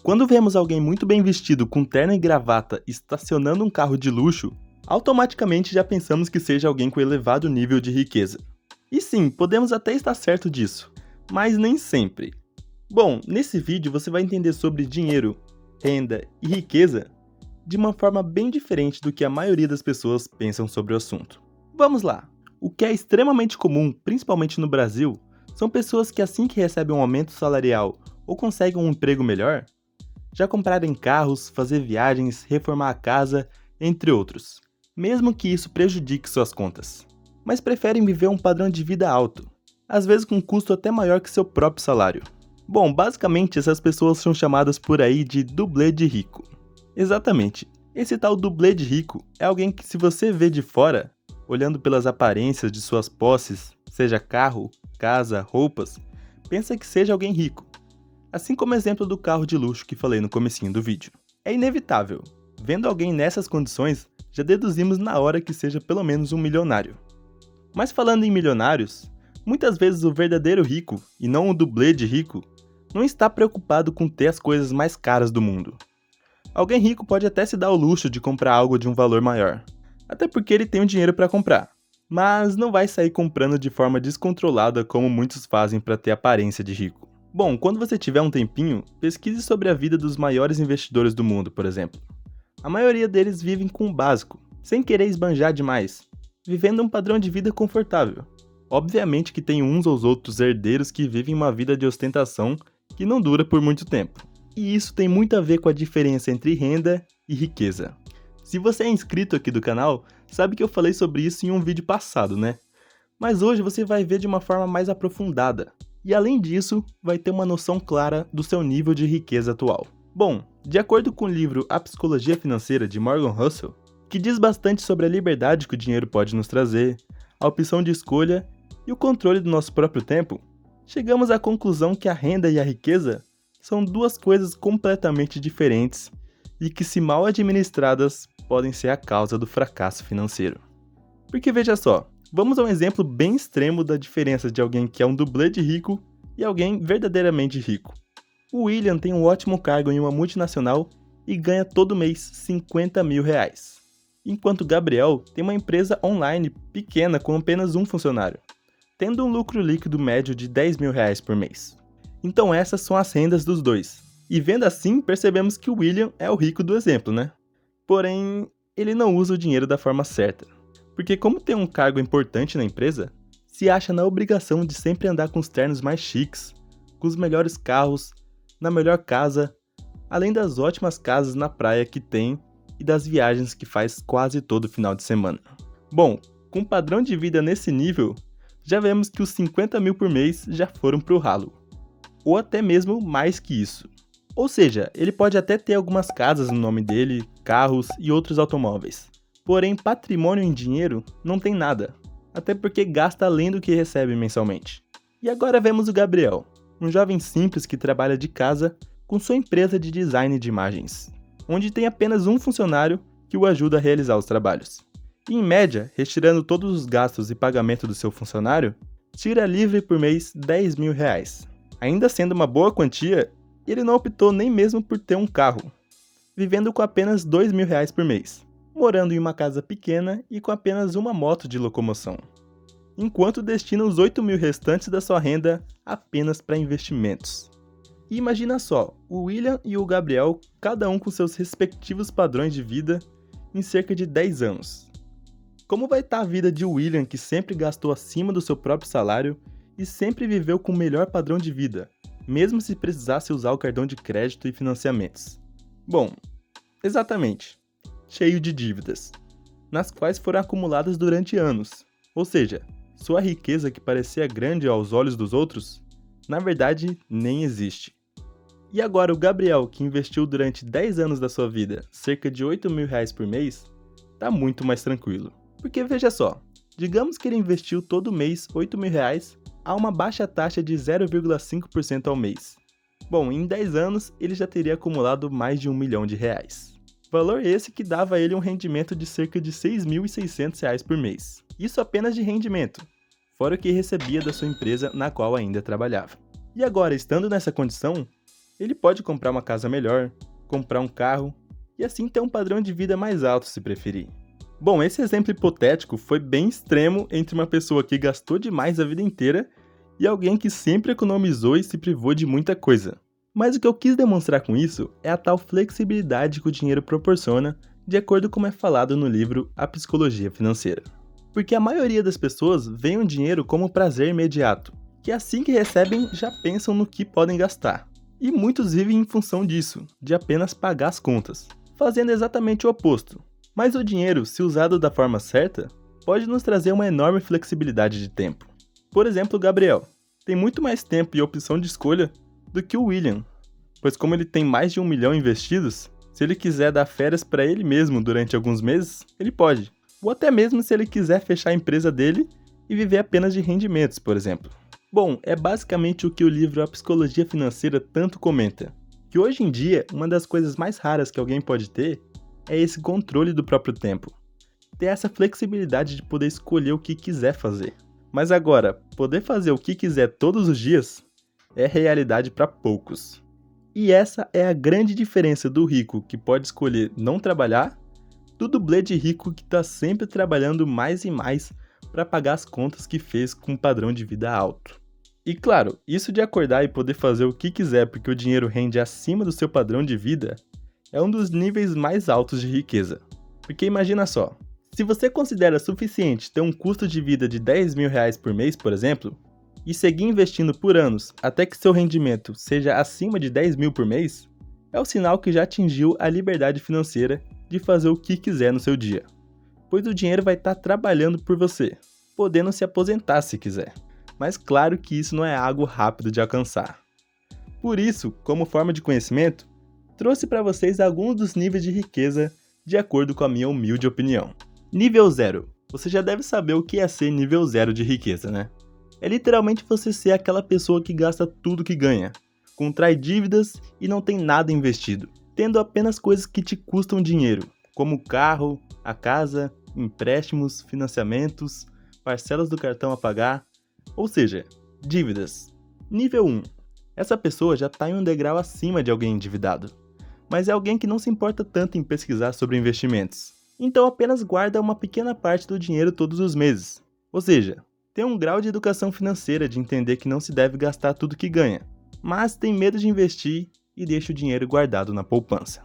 Quando vemos alguém muito bem vestido com terno e gravata estacionando um carro de luxo, automaticamente já pensamos que seja alguém com elevado nível de riqueza. E sim, podemos até estar certo disso, mas nem sempre. Bom, nesse vídeo você vai entender sobre dinheiro, renda e riqueza de uma forma bem diferente do que a maioria das pessoas pensam sobre o assunto. Vamos lá! O que é extremamente comum, principalmente no Brasil, são pessoas que assim que recebem um aumento salarial ou conseguem um emprego melhor, já comprarem carros, fazer viagens, reformar a casa, entre outros, mesmo que isso prejudique suas contas. Mas preferem viver um padrão de vida alto, às vezes com um custo até maior que seu próprio salário. Bom, basicamente essas pessoas são chamadas por aí de dublê de rico. Exatamente, esse tal dublê de rico é alguém que, se você vê de fora, olhando pelas aparências de suas posses, seja carro, casa, roupas, pensa que seja alguém rico. Assim como o exemplo do carro de luxo que falei no comecinho do vídeo. É inevitável, vendo alguém nessas condições, já deduzimos na hora que seja pelo menos um milionário. Mas falando em milionários, muitas vezes o verdadeiro rico, e não o dublê de rico, não está preocupado com ter as coisas mais caras do mundo. Alguém rico pode até se dar o luxo de comprar algo de um valor maior, até porque ele tem o dinheiro para comprar, mas não vai sair comprando de forma descontrolada como muitos fazem para ter aparência de rico. Bom, quando você tiver um tempinho, pesquise sobre a vida dos maiores investidores do mundo, por exemplo. A maioria deles vivem com o básico, sem querer esbanjar demais, vivendo um padrão de vida confortável. Obviamente que tem uns ou outros herdeiros que vivem uma vida de ostentação que não dura por muito tempo. E isso tem muito a ver com a diferença entre renda e riqueza. Se você é inscrito aqui do canal, sabe que eu falei sobre isso em um vídeo passado, né? Mas hoje você vai ver de uma forma mais aprofundada. E além disso, vai ter uma noção clara do seu nível de riqueza atual. Bom, de acordo com o livro A Psicologia Financeira de Morgan Housel, que diz bastante sobre a liberdade que o dinheiro pode nos trazer, a opção de escolha e o controle do nosso próprio tempo, chegamos à conclusão que a renda e a riqueza são duas coisas completamente diferentes e que, se mal administradas, podem ser a causa do fracasso financeiro. Porque veja só, vamos a um exemplo bem extremo da diferença de alguém que é um dublê de rico e alguém verdadeiramente rico. O William tem um ótimo cargo em uma multinacional e ganha todo mês 50 mil reais, enquanto Gabriel tem uma empresa online pequena com apenas um funcionário, tendo um lucro líquido médio de 10 mil reais por mês. Então essas são as rendas dos dois. E vendo assim, percebemos que o William é o rico do exemplo, né? Porém, ele não usa o dinheiro da forma certa. Porque como tem um cargo importante na empresa, se acha na obrigação de sempre andar com os ternos mais chiques, com os melhores carros, na melhor casa, além das ótimas casas na praia que tem e das viagens que faz quase todo final de semana. Bom, com um padrão de vida nesse nível, já vemos que os 50 mil por mês já foram pro ralo. Ou até mesmo mais que isso. Ou seja, ele pode até ter algumas casas no nome dele, carros e outros automóveis. Porém, patrimônio em dinheiro não tem nada, até porque gasta além do que recebe mensalmente. E agora vemos o Gabriel, um jovem simples que trabalha de casa com sua empresa de design de imagens, onde tem apenas um funcionário que o ajuda a realizar os trabalhos. E, em média, retirando todos os gastos e pagamento do seu funcionário, tira livre por mês 10 mil reais. Ainda sendo uma boa quantia, ele não optou nem mesmo por ter um carro, vivendo com apenas 2 mil reais por mês, morando em uma casa pequena e com apenas uma moto de locomoção, enquanto destina os 8 mil restantes da sua renda apenas para investimentos. E imagina só, o William e o Gabriel, cada um com seus respectivos padrões de vida, em cerca de 10 anos. Como vai estar a vida de William, que sempre gastou acima do seu próprio salário e sempre viveu com o melhor padrão de vida, mesmo se precisasse usar o cartão de crédito e financiamentos? Bom, exatamente, cheio de dívidas, nas quais foram acumuladas durante anos. Ou seja, sua riqueza, que parecia grande aos olhos dos outros, na verdade nem existe. E agora o Gabriel, que investiu durante 10 anos da sua vida cerca de 8 mil reais por mês, tá muito mais tranquilo. Porque veja só, digamos que ele investiu todo mês 8 mil reais a uma baixa taxa de 0,5% ao mês. Bom, em 10 anos ele já teria acumulado mais de 1 milhão de reais. Valor esse que dava a ele um rendimento de cerca de 6.600 reais por mês. Isso apenas de rendimento, fora o que recebia da sua empresa na qual ainda trabalhava. E agora, estando nessa condição, Ele pode comprar uma casa melhor, comprar um carro e assim ter um padrão de vida mais alto se preferir. Bom, esse exemplo hipotético foi bem extremo entre uma pessoa que gastou demais a vida inteira e alguém que sempre economizou e se privou de muita coisa. Mas o que eu quis demonstrar com isso é a tal flexibilidade que o dinheiro proporciona, de acordo com como é falado no livro A Psicologia Financeira. Porque a maioria das pessoas vê o dinheiro como prazer imediato, que assim que recebem já pensam no que podem gastar. E muitos vivem em função disso, de apenas pagar as contas, fazendo exatamente o oposto. Mas o dinheiro, se usado da forma certa, pode nos trazer uma enorme flexibilidade de tempo. Por exemplo, o Gabriel tem muito mais tempo e opção de escolha do que o William, pois como ele tem mais de 1 milhão investidos, se ele quiser dar férias para ele mesmo durante alguns meses, ele pode. Ou até mesmo se ele quiser fechar a empresa dele e viver apenas de rendimentos, por exemplo. Bom, é basicamente o que o livro A Psicologia Financeira tanto comenta, que hoje em dia uma das coisas mais raras que alguém pode ter é esse controle do próprio tempo. Ter essa flexibilidade de poder escolher o que quiser fazer. Mas agora, poder fazer o que quiser todos os dias é realidade para poucos. E essa é a grande diferença do rico que pode escolher não trabalhar, do dublê de rico que está sempre trabalhando mais e mais para pagar as contas que fez com um padrão de vida alto. E claro, isso de acordar e poder fazer o que quiser porque o dinheiro rende acima do seu padrão de vida é um dos níveis mais altos de riqueza. Porque imagina só, se você considera suficiente ter um custo de vida de 10 mil reais por mês, por exemplo, e seguir investindo por anos até que seu rendimento seja acima de 10 mil por mês, é o sinal que já atingiu a liberdade financeira de fazer o que quiser no seu dia. Pois o dinheiro vai estar trabalhando por você, podendo se aposentar se quiser. Mas claro que isso não é algo rápido de alcançar. Por isso, como forma de conhecimento, trouxe para vocês alguns dos níveis de riqueza de acordo com a minha humilde opinião. Nível 0. Você já deve saber o que é ser nível 0 de riqueza, né? É literalmente você ser aquela pessoa que gasta tudo que ganha, contrai dívidas e não tem nada investido, tendo apenas coisas que te custam dinheiro, como o carro, a casa, empréstimos, financiamentos, parcelas do cartão a pagar, ou seja, dívidas. Nível 1. Essa pessoa já está em um degrau acima de alguém endividado, mas é alguém que não se importa tanto em pesquisar sobre investimentos, então apenas guarda uma pequena parte do dinheiro todos os meses, ou seja, tem um grau de educação financeira de entender que não se deve gastar tudo que ganha, mas tem medo de investir e deixa o dinheiro guardado na poupança.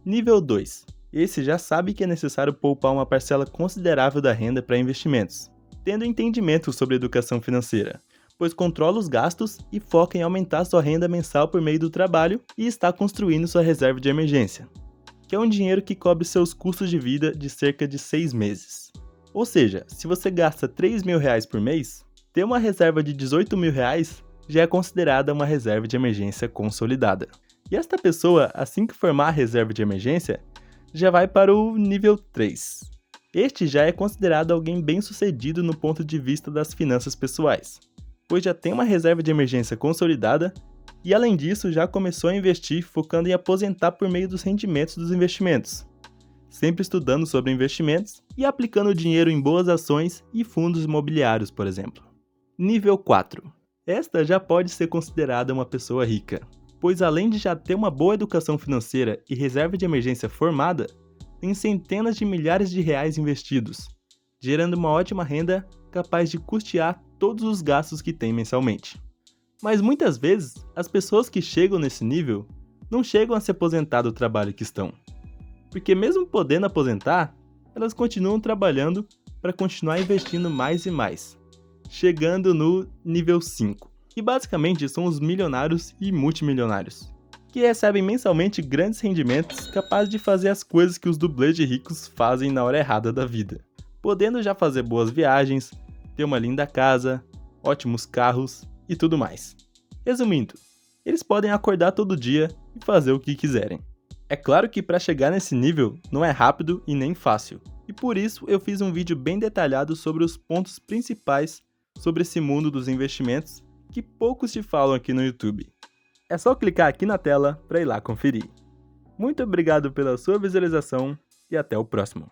Nível 2. Esse já sabe que é necessário poupar uma parcela considerável da renda para investimentos, tendo entendimento sobre educação financeira, pois controla os gastos e foca em aumentar sua renda mensal por meio do trabalho e está construindo sua reserva de emergência, que é um dinheiro que cobre seus custos de vida de cerca de 6 meses. Ou seja, se você gasta 3 mil reais por mês, ter uma reserva de 18 mil reais já é considerada uma reserva de emergência consolidada. E esta pessoa, assim que formar a reserva de emergência, já vai para o nível 3. Este já é considerado alguém bem-sucedido no ponto de vista das finanças pessoais, pois já tem uma reserva de emergência consolidada e, além disso, já começou a investir focando em aposentar por meio dos rendimentos dos investimentos, sempre estudando sobre investimentos e aplicando o dinheiro em boas ações e fundos imobiliários, por exemplo. Nível 4. Esta já pode ser considerada uma pessoa rica, pois além de já ter uma boa educação financeira e reserva de emergência formada, tem centenas de milhares de reais investidos, gerando uma ótima renda capaz de custear todos os gastos que tem mensalmente. Mas muitas vezes, as pessoas que chegam nesse nível não chegam a se aposentar do trabalho que estão, porque mesmo podendo aposentar, elas continuam trabalhando para continuar investindo mais e mais, chegando no nível 5, que basicamente são os milionários e multimilionários, que recebem mensalmente grandes rendimentos capazes de fazer as coisas que os dublês de ricos fazem na hora errada da vida, podendo já fazer boas viagens, ter uma linda casa, ótimos carros e tudo mais. Resumindo, eles podem acordar todo dia e fazer o que quiserem. É claro que para chegar nesse nível não é rápido e nem fácil, e por isso eu fiz um vídeo bem detalhado sobre os pontos principais sobre esse mundo dos investimentos que poucos te falam aqui no YouTube. É só clicar aqui na tela para ir lá conferir. Muito obrigado pela sua visualização e até o próximo.